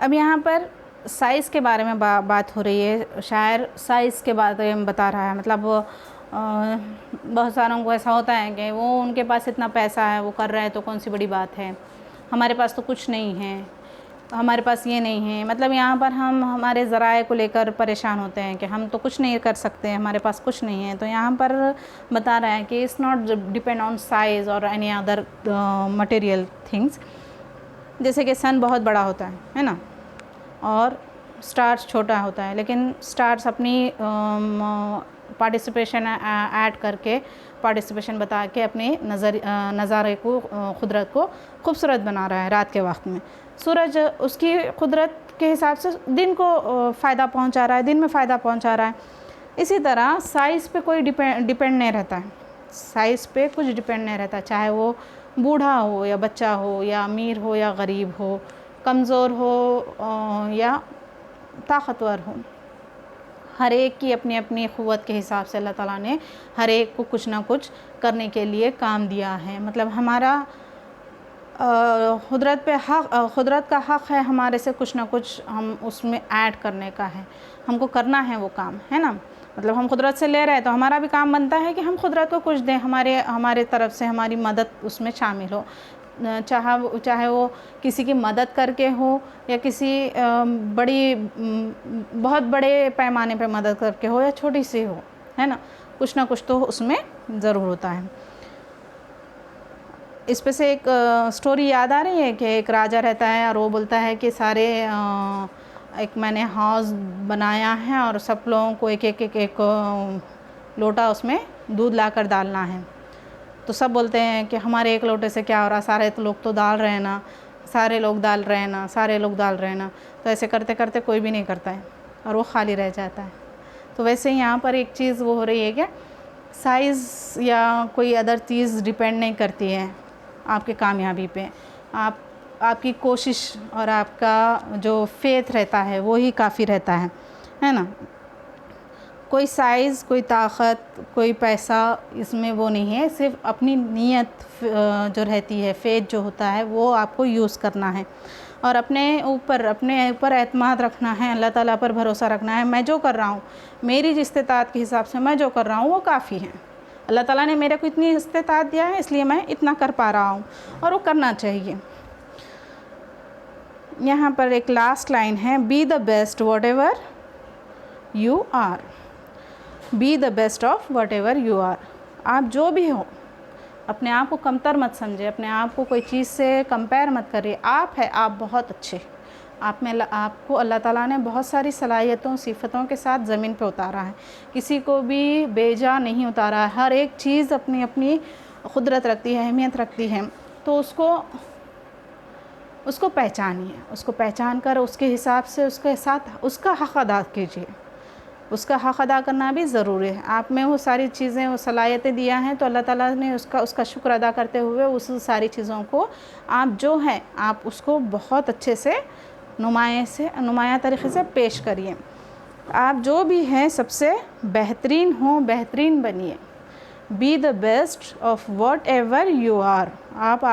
अब यहाँ पर साइज़ के बारे में बात हो रही है। शायर साइज़ के बारे में बता रहा है, मतलब बहुत सारों को ऐसा होता है कि वो उनके पास इतना पैसा है, वो कर रहे हैं तो कौन सी बड़ी बात है, हमारे पास तो कुछ नहीं है, हमारे पास ये नहीं है। मतलब यहाँ पर हम हमारे ज़राए को लेकर परेशान होते हैं कि हम तो कुछ नहीं कर सकते, हमारे पास कुछ नहीं है। तो यहाँ पर बता रहा है कि it's not depend on size और एनी अदर मटेरियल थिंग्स। जैसे कि सन बहुत बड़ा होता है ना, और स्टार्स छोटा होता है, लेकिन स्टार्स अपनी पार्टिसिपेशन ऐड करके, पार्टिसिपेशन बता के अपने नज़ारे को, क़ुदरत को खूबसूरत बना रहा है। रात के वक्त में सूरज उसकी क़ुदरत के हिसाब से दिन को फ़ायदा पहुंचा रहा है, दिन में फ़ायदा पहुंचा रहा है। इसी तरह साइज़ पे कोई डिपेंड नहीं रहता है, साइज़ पे कुछ डिपेंड नहीं रहता, चाहे वो बूढ़ा हो या बच्चा हो, या अमीर हो या गरीब हो, कमज़ोर हो या ताकतवर हो। हर एक की अपनी अपनी क़ुव्वत के हिसाब से अल्लाह ताला ने हर एक को कुछ ना कुछ करने के लिए काम दिया है। मतलब हमारा क़ुदरत का हक़ है हमारे से कुछ ना कुछ हम उसमें ऐड करने का है, हमको करना है वो काम, है ना। मतलब हम क़ुदरत से ले रहे हैं तो हमारा भी काम बनता है कि हम क़ुदरत को कुछ दें, हमारे तरफ से हमारी मदद उसमें शामिल हो, चाहे वो किसी की मदद करके हो या किसी बहुत बड़े पैमाने पे मदद करके हो या छोटी सी हो, है ना। कुछ ना कुछ तो उसमें ज़रूर होता है। इस पे से एक स्टोरी याद आ रही है कि एक राजा रहता है और वो बोलता है कि एक मैंने हाउस बनाया है और सब लोगों को एक लोटा उसमें दूध लाकर डालना है। तो सब बोलते हैं कि हमारे एक लोटे से क्या हो रहा, सारे तो लोग तो डाल रहे हैं ना, सारे लोग डाल रहे हैं ना, सारे लोग डाल रहे हैं ना। तो ऐसे करते करते कोई भी नहीं करता है और वो खाली रह जाता है। तो वैसे ही यहाँ पर एक चीज़ वो हो रही है कि साइज़ या कोई अदर चीज़ डिपेंड नहीं करती है आपकी कामयाबी पे। आपकी कोशिश और आपका जो फेथ रहता है वो ही काफ़ी रहता है ना। कोई साइज़, कोई ताकत, कोई पैसा इसमें वो नहीं है, सिर्फ अपनी नीयत जो रहती है, फेथ जो होता है वो आपको यूज़ करना है और अपने ऊपर एतमाद रखना है, अल्लाह ताला पर भरोसा रखना है। मैं जो कर रहा हूँ, मेरी जिस इस्तिताअत के हिसाब से मैं जो कर रहा हूँ वो काफ़ी है। अल्लाह ताला ने मेरे को इतनी इस्तिताअत दिया है, इसलिए मैं इतना कर पा रहा हूँ और वो करना चाहिए। यहाँ पर एक लास्ट लाइन है, be the best whatever you are, be the best of whatever you are. आप जो भी हो, अपने आप को कमतर मत समझे, अपने आप को कोई चीज़ से कंपेयर मत करिए। आप है, आप बहुत अच्छे, आपको अल्लाह ताला ने बहुत सारी सलाहियतों, सिफ़तों के साथ ज़मीन पे उतारा है, किसी को भी बेजा नहीं उतारा है। हर एक चीज़ अपनी अपनी क़ुदरत रखती है, अहमियत रखती है। तो उसको पहचानिए, उसको पहचान कर उसके हिसाब से उसके साथ उसका हक़ अदा कीजिए। उसका हक़ अदा करना भी ज़रूरी है। आप में वो सारी चीज़ें, वो सलाहियतें दिया हैं तो अल्लाह ताला ने उसका शुक्र अदा करते हुए उस सारी चीज़ों को आप जो हैं आप उसको बहुत अच्छे से नुमाया तरीक़े से पेश करिए। आप जो भी हैं सबसे बेहतरीन हो, बेहतरीन बनिए। Be the best of whatever you are. आप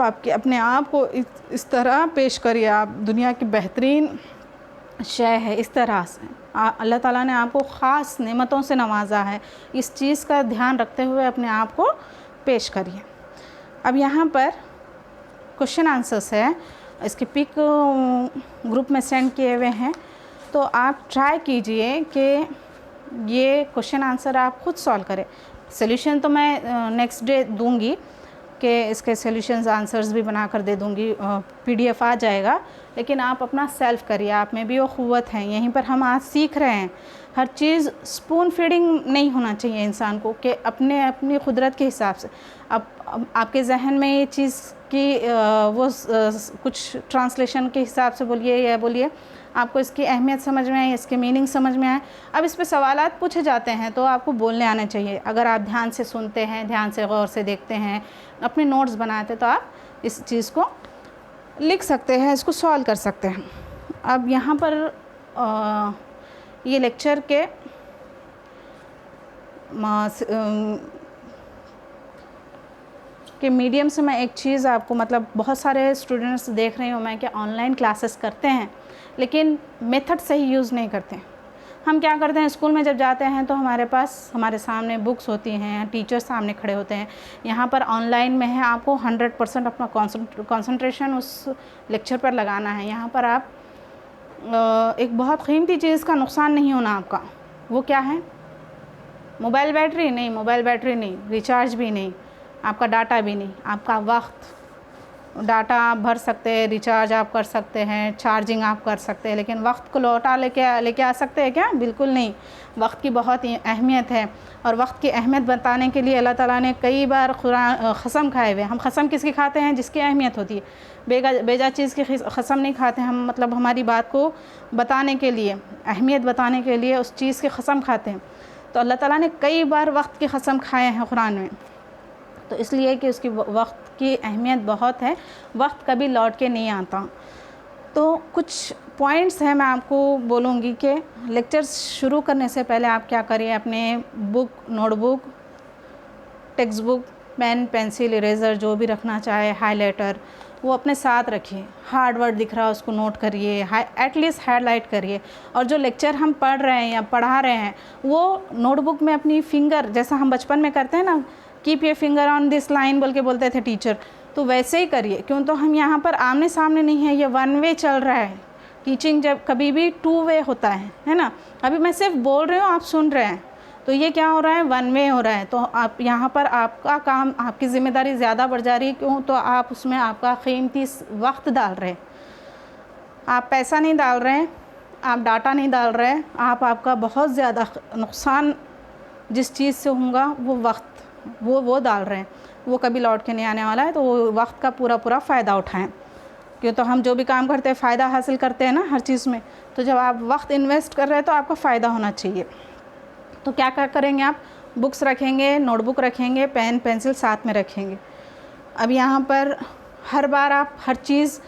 अपने आप को इस तरह पेश करिए, आप दुनिया की बेहतरीन शय है। इस तरह से अल्लाह ताला ने आपको ख़ास नेमतों से नवाजा है, इस चीज़ का ध्यान रखते हुए अपने आप को पेश करिए। अब यहाँ पर क्वेश्चन आंसर्स है, इसके पिक ग्रुप में सेंड किए हुए हैं, तो आप ट्राई कीजिए कि ये क्वेश्चन आंसर आप खुद सॉल्व करें। सॉल्यूशन तो मैं नेक्स्ट डे दूंगी कि इसके सॉल्यूशंस आंसर्स भी बना कर दे दूंगी, PDF आ जाएगा, लेकिन आप अपना सेल्फ करिए, आप में भी वो क़ुव्वत है। यहीं पर हम आज सीख रहे हैं, हर चीज़ स्पून फीडिंग नहीं होना चाहिए इंसान को कि अपनी क़ुदरत के हिसाब से। अब आपके जहन में ये चीज़ की कुछ ट्रांसलेशन के हिसाब से बोलिए या बोलिए, आपको इसकी अहमियत समझ में आए, इसके मीनिंग समझ में आए। अब इस पे सवालात पूछे जाते हैं तो आपको बोलने आने चाहिए। अगर आप ध्यान से सुनते हैं, ध्यान से गौर से देखते हैं, अपने नोट्स बनाते, तो आप इस चीज़ को लिख सकते हैं, इसको सॉल्व कर सकते हैं। अब यहाँ पर ये लेक्चर के कि मीडियम से मैं एक चीज़ आपको मतलब बहुत सारे स्टूडेंट्स देख रही हूँ मैं कि ऑनलाइन क्लासेस करते हैं लेकिन मेथड सही यूज़ नहीं करते। हम क्या करते हैं, स्कूल में जब जाते हैं तो हमारे पास हमारे सामने बुक्स होती हैं, टीचर सामने खड़े होते हैं। यहाँ पर ऑनलाइन में है, आपको 100% अपना कंसंट्रेशन उस लेक्चर पर लगाना है। यहाँ पर आप एक बहुत कीमती चीज़ का नुकसान नहीं होना आपका, वो क्या है? मोबाइल बैटरी नहीं, मोबाइल बैटरी नहीं, रिचार्ज भी नहीं, आपका डाटा भी नहीं, आपका वक्त। डाटा आप भर सकते हैं, रिचार्ज आप कर सकते हैं, चार्जिंग आप कर सकते हैं, लेकिन वक्त को लौटा लेके आ सकते हैं क्या? बिल्कुल नहीं। वक्त की बहुत ही अहमियत है और वक्त की अहमियत बताने के लिए अल्लाह ताला ने कई बार कुरान कसम खाए हुए। हम कसम किसकी खाते हैं? जिसकी अहमियत होती है। बेजा चीज़ की कसम नहीं खाते हम, मतलब हमारी बात को बताने के लिए, अहमियत बताने के लिए उस चीज़ की कसम खाते हैं। तो अल्लाह ताला ने कई बार वक्त की कसम खाए हैं कुरान में, तो इसलिए कि उसकी वक्त की अहमियत बहुत है। वक्त कभी लौट के नहीं आता। तो कुछ पॉइंट्स हैं मैं आपको बोलूँगी कि लेक्चर्स शुरू करने से पहले आप क्या करिए, अपने book, notebook, textbook, pen, pencil, eraser जो भी रखना चाहे, हाइलाइटर, वो अपने साथ रखिए। हार्ड वर्ड दिख रहा है उसको नोट करिए, एटलीस्ट हाईलाइट करिए। और जो लेक्चर हम पढ़ रहे हैं या पढ़ा रहे हैं वो नोटबुक में अपनी फिंगर, जैसा हम बचपन में करते हैं ना, keep your finger on this line बोल के बोलते थे टीचर, तो वैसे ही करिए। क्यों? तो हम यहाँ पर आमने सामने नहीं है, ये वन वे चल रहा है। टीचिंग जब कभी भी 2 वे होता है ना। अभी मैं सिर्फ बोल रही हूँ, आप सुन रहे हैं, तो ये क्या हो रहा है? 1 वे हो रहा है। तो आप यहाँ पर आपका काम, आपकी ज़िम्मेदारी ज़्यादा बढ़ जा रही है। क्यों? तो आप उसमें आपका कीमती वक्त डाल रहे हैं, आप पैसा नहीं डाल रहे हैं, आप डाटा नहीं डाल रहे हैं, आपका बहुत ज़्यादा नुकसान जिस चीज़ से होगा वो वक्त, वो डाल रहे हैं, वो कभी लौट के नहीं आने वाला है। तो वो वक्त का पूरा फ़ायदा उठाएं। क्यों? तो हम जो भी काम करते हैं फ़ायदा हासिल करते हैं ना हर चीज़ में। तो जब आप वक्त इन्वेस्ट कर रहे हैं तो आपका फ़ायदा होना चाहिए। तो क्या करेंगे आप? बुक्स रखेंगे, नोटबुक रखेंगे, पेन पेंसिल साथ में रखेंगे। अब यहाँ पर हर बार आप हर चीज़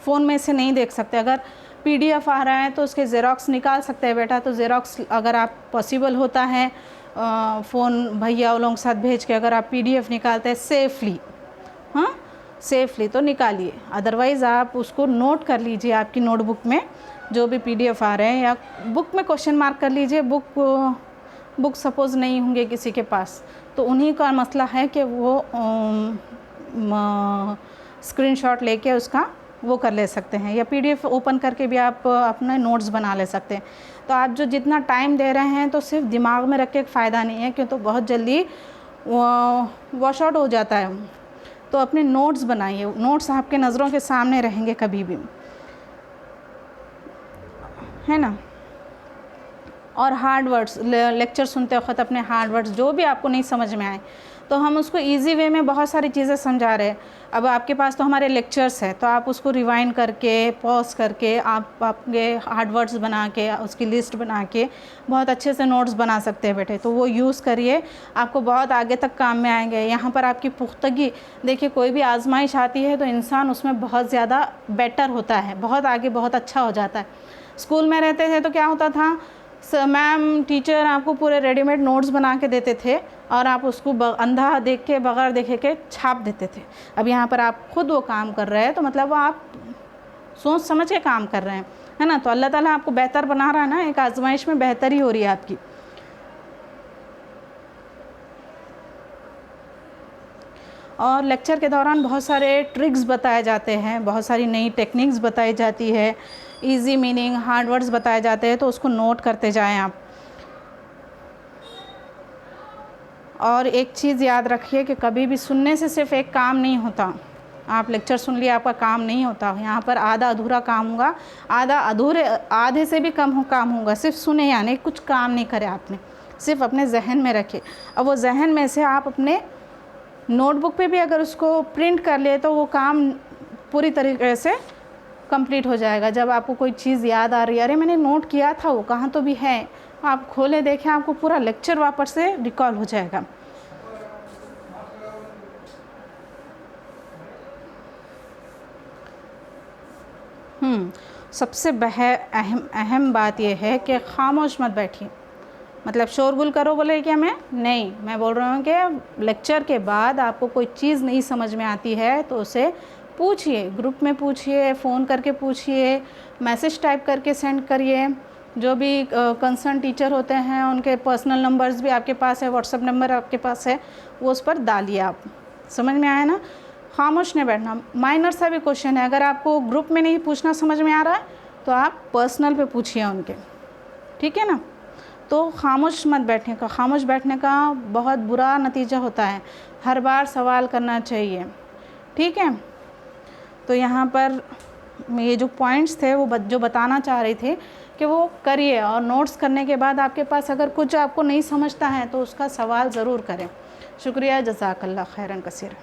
फ़ोन में से नहीं देख सकते। अगर PDF आ रहा है तो उसके ज़ेरॉक्स निकाल सकते हैं बेटा, तो ज़ेरॉक्स अगर आप पॉसिबल होता है फ़ोन भैया लोगों के साथ भेज के अगर आप PDF निकालते हैं सेफ़ली, हाँ सेफ़ली, तो निकालिए। अदरवाइज़ आप उसको नोट कर लीजिए आपकी नोटबुक में, जो भी PDF आ रहे हैं, या बुक में क्वेश्चन मार्क कर लीजिए। बुक सपोज़ नहीं होंगे किसी के पास, तो उन्हीं का मसला है कि वो स्क्रीनशॉट लेके उसका वो कर ले सकते हैं, या PDF ओपन करके भी आप अपने नोट्स बना ले सकते हैं। तो आप जो जितना टाइम दे रहे हैं तो सिर्फ दिमाग में रख के फ़ायदा नहीं है, क्यों? तो बहुत जल्दी वॉश आउट हो जाता है। तो अपने नोट्स बनाइए, नोट्स आपके नज़रों के सामने रहेंगे कभी भी, है ना। और हार्ड वर्ड्स, लेक्चर सुनते वक्त अपने हार्ड वर्ड्स जो भी आपको नहीं समझ में आए, तो हम उसको इजी वे में बहुत सारी चीज़ें समझा रहे हैं। अब आपके पास तो हमारे लेक्चर्स है, तो आप उसको रिवाइंड करके, पॉज करके, आप आपके हार्ड वर्ड्स बना के, उसकी लिस्ट बना के बहुत अच्छे से नोट्स बना सकते हैं बेटे। तो वो यूज़ करिए, आपको बहुत आगे तक काम में आएंगे। यहाँ पर आपकी पुख्तगी देखिए, कोई भी आजमाइश आती है तो इंसान उसमें बहुत ज़्यादा बेटर होता है, बहुत आगे, बहुत अच्छा हो जाता है। स्कूल में रहते थे तो क्या होता था, मैम टीचर आपको पूरे रेडीमेड नोट्स बना के देते थे और आप उसको अंधा देख के, बगैर देखे के छाप देते थे। अब यहाँ पर आप खुद वो काम कर रहे हैं, तो मतलब आप सोच समझ के काम कर रहे हैं, है ना। तो अल्लाह ताला आपको बेहतर बना रहा है ना, एक आजमाइश में बेहतरी हो रही है आपकी। और लेक्चर के दौरान बहुत सारे ट्रिक्स बताए जाते हैं, बहुत सारी नई टेक्निक्स बताई जाती है, इजी मीनिंग, हार्ड वर्ड्स बताए जाते हैं, तो उसको नोट करते जाएं आप। और एक चीज़ याद रखिए कि कभी भी सुनने से सिर्फ एक काम नहीं होता। आप लेक्चर सुन लिए आपका काम नहीं होता, यहाँ पर आधा अधूरा काम होगा, आधे से भी कम काम होगा। सिर्फ सुने, यानी कुछ काम नहीं करे आपने, सिर्फ अपने जहन में रखे। अब वो जहन में से आप अपने नोटबुक पे भी अगर उसको प्रिंट कर ले तो वो काम पूरी तरीके से कंप्लीट हो जाएगा। जब आपको कोई चीज़ याद आ रही है, अरे मैंने नोट किया था, वो कहाँ तो भी है, आप खोले देखें, आपको पूरा लेक्चर वापस से रिकॉल हो जाएगा। सबसे अहम बात यह है कि खामोश मत बैठिए, मतलब शोरगुल करो बोले क्या मैं बोल रहा हूँ कि लेक्चर के बाद आपको कोई चीज़ नहीं समझ में आती है तो उसे पूछिए, ग्रुप में पूछिए, फ़ोन करके पूछिए, मैसेज टाइप करके सेंड करिए। जो भी कंसर्न टीचर होते हैं उनके पर्सनल नंबर्स भी आपके पास है, व्हाट्सएप नंबर आपके पास है, वो उस पर डालिए आप। समझ में आया ना? खामोश नहीं बैठना। माइनर सा भी क्वेश्चन है, अगर आपको ग्रुप में नहीं पूछना समझ में आ रहा है तो आप पर्सनल पे पूछिए उनके, ठीक है ना? तो खामोश मत बैठने का, खामोश बैठने का बहुत बुरा नतीजा होता है, हर बार सवाल करना चाहिए, ठीक है? तो यहाँ पर ये जो पॉइंट्स थे वो जो बताना चाह रही थी कि वो करिए, और नोट्स करने के बाद आपके पास अगर कुछ आपको नहीं समझता है तो उसका सवाल ज़रूर करें। शुक्रिया, जज़ाकल्लाह खैरन कसीर।